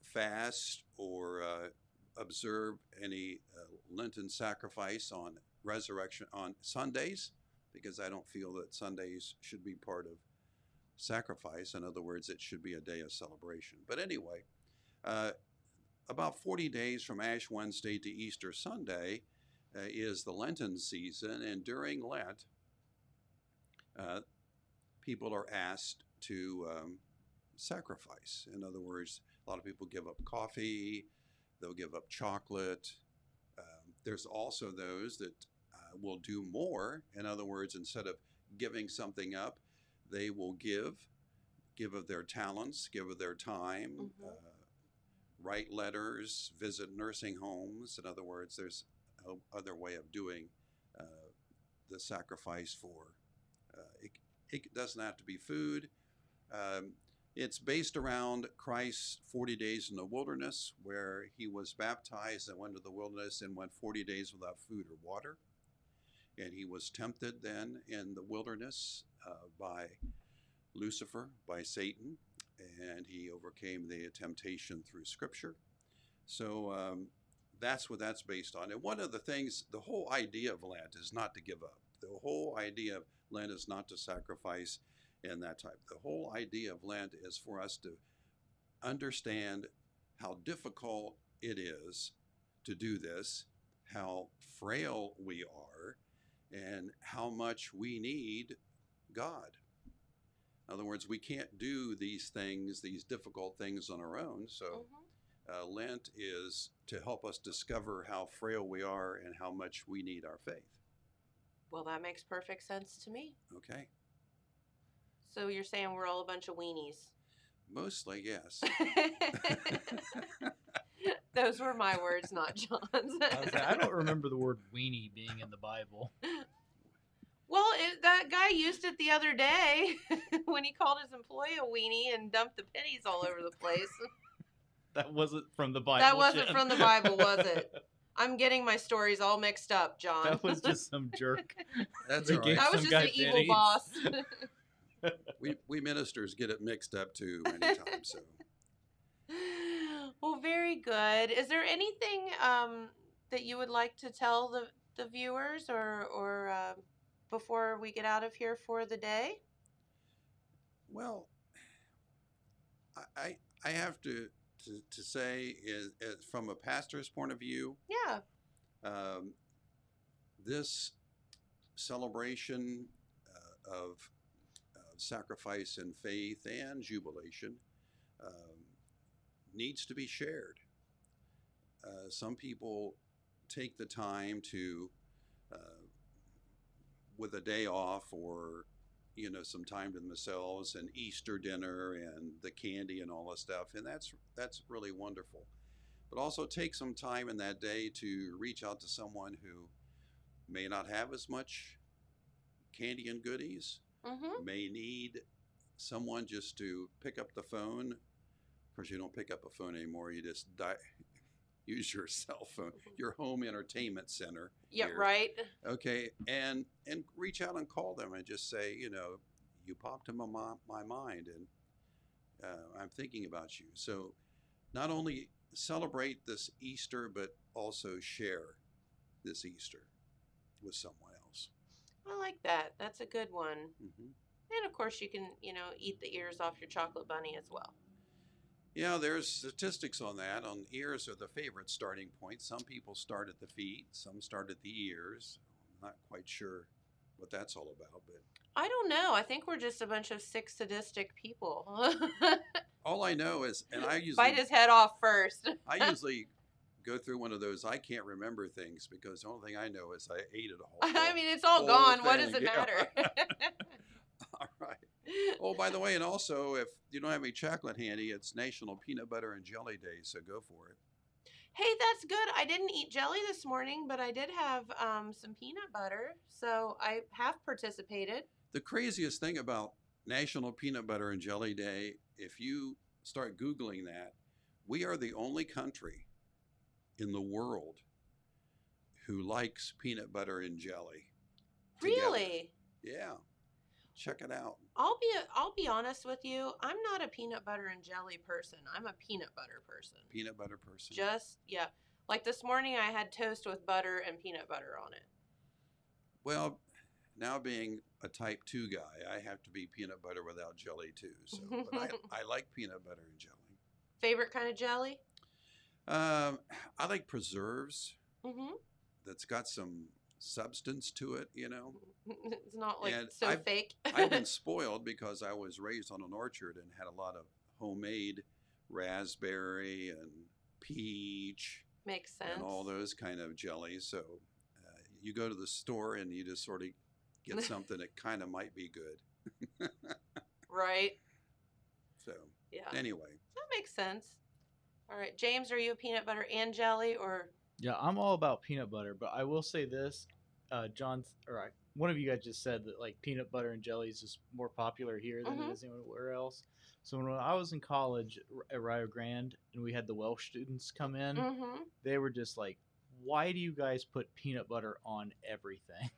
fast or observe any Lenten sacrifice on resurrection on Sundays, because I don't feel that Sundays should be part of sacrifice. In other words, it should be a day of celebration. But anyway, about 40 days from Ash Wednesday to Easter Sunday is the Lenten season, and during Lent, people are asked to sacrifice. In other words, a lot of people give up coffee, they'll give up chocolate. There's also those that will do more. In other words, instead of giving something up, they will give of their talents, give of their time, Mhm. write letters, visit nursing homes. In other words, there's other way of doing the sacrifice for. It doesn't have to be food. It's based around Christ's 40 days in the wilderness, where he was baptized and went to the wilderness and went 40 days without food or water. And he was tempted then in the wilderness by Lucifer, by Satan, and he overcame the temptation through Scripture. So that's what that's based on. And one of the things, the whole idea of Lent is not to give up. The whole idea of Lent is not to sacrifice and that type. The whole idea of Lent is for us to understand how difficult it is to do this, how frail we are, and how much we need God. In other words, we can't do these things, these difficult things on our own. So Lent is to help us discover how frail we are and how much we need our faith. Well, that makes perfect sense to me. Okay. So you're saying we're all a bunch of weenies? Mostly, yes. Those were my words, not John's. I don't remember the word weenie being in the Bible. Well, that guy used it the other day when he called his employee a weenie and dumped the pennies all over the place. That wasn't from the Bible. That wasn't Jen. from the Bible, was it? I'm getting my stories all mixed up, John. That was just some jerk. That's They all gave right. That was some just guy an evil pennies. boss. We ministers get it mixed up too many times. So Well, very good. Is there anything that you would like to tell the viewers or before we get out of here for the day? well, I have to say is from a pastor's point of view, Yeah. this celebration of sacrifice and faith and jubilation needs to be shared. Some people take the time to, with a day off or some time to themselves, and Easter dinner and the candy and all that stuff, and that's really wonderful. But also take some time in that day to reach out to someone who may not have as much candy and goodies, Mm-hmm. may need someone just to pick up the phone. Of course, you don't pick up a phone anymore. You just use your cell phone, your home entertainment center. Yeah, here. right. Okay, and reach out and call them and just say, you popped in my mind, and I'm thinking about you. So not only celebrate this Easter, but also share this Easter with someone else. I like that. That's a good one. Mm-hmm. And of course, you can, eat the ears off your chocolate bunny as well. Yeah, there's statistics on that. On ears are the favorite starting point. Some people start at the feet, some start at the ears. I'm not quite sure what that's all about, but I don't know. I think we're just a bunch of sick, sadistic people. all I know is, and I usually Bite his head off first. I usually go through one of those I can't remember things, because the only thing I know is I ate it all. I mean, it's all whole gone. What thing, does it yeah. matter? All right. Oh, by the way, and also, if you don't have any chocolate handy, it's National Peanut Butter and Jelly Day, so go for it. Hey, that's good. I didn't eat jelly this morning, but I did have some peanut butter, so I have participated. The craziest thing about National Peanut Butter and Jelly Day, if you start Googling that, we are the only country in the world who likes peanut butter and jelly. together. Really? Yeah. Check it out. I'll be honest with you. I'm not a peanut butter and jelly person. I'm a peanut butter person. Peanut butter person. Yeah. Like this morning, I had toast with butter and peanut butter on it. Well, now being a type 2 guy, I have to be peanut butter without jelly too. So, but I like peanut butter and jelly. Favorite kind of jelly? I like preserves. Mm-hmm. That's got some substance to it, It's not like And so fake. I've been spoiled because I was raised on an orchard and had a lot of homemade raspberry and peach Makes sense. and all those kind of jellies. So you go to the store and you just sort of get something that kind of might be good. Right. So Yeah. anyway, That makes sense. All right, James, are you a peanut butter and jelly or? Yeah, I'm all about peanut butter, but I will say this. one of you guys just said that like peanut butter and jelly is just more popular here than Mhm. it is anywhere else. So when I was in college at Rio Grande and we had the Welsh students come in, Mm-hmm. they were just like, "Why do you guys put peanut butter on everything?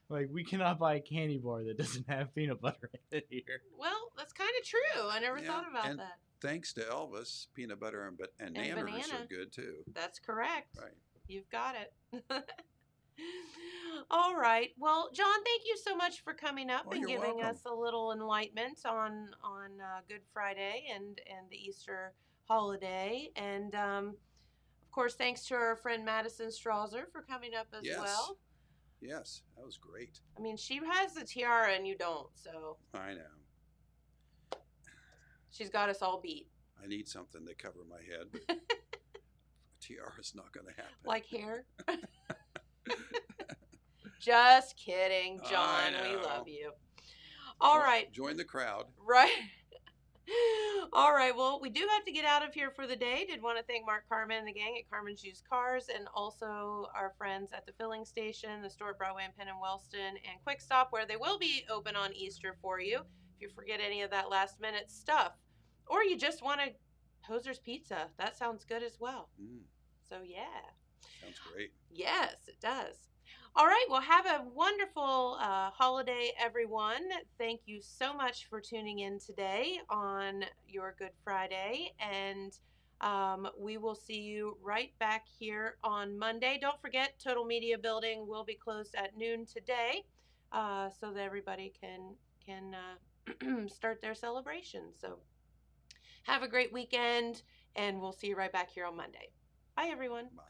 Like we cannot buy a candy bar that doesn't have peanut butter in it here." Well, that's kind of true. I never Yeah, thought about and that. thanks to Elvis, peanut butter and And nanners banana. are good too. That's correct. Right. You've got it. All right. Well, John, thank you so much for coming up Oh, and you're giving welcome. us a little enlightenment on Good Friday and the Easter holiday. And of course, thanks to our friend Madison Strawser for coming up as Yes. well. Yes, that was great. I mean, she has the tiara and you don't, so I know. she's got us all beat. I need something to cover my head, but tiara's not going to happen. Like hair. Just kidding, John. I We know. love you. All right. Join the crowd. Right. All right. Well, we do have to get out of here for the day. Did want to thank Mark Carmen and the gang at Carmen's Used Cars, and also our friends at the filling station, the store at Broadway and Penn and Wellston, and Quick Stop, where they will be open on Easter for you if you forget any of that last minute stuff, or you just want a Hoser's Pizza. That sounds good as well. So yeah. Sounds great. Yes, it does. All right. Well, have a wonderful holiday, everyone. Thank you so much for tuning in today on your Good Friday. And we will see you right back here on Monday. Don't forget, Total Media Building will be closed at noon today so that everybody can start their celebration. So have a great weekend, and we'll see you right back here on Monday. Bye, everyone. Bye.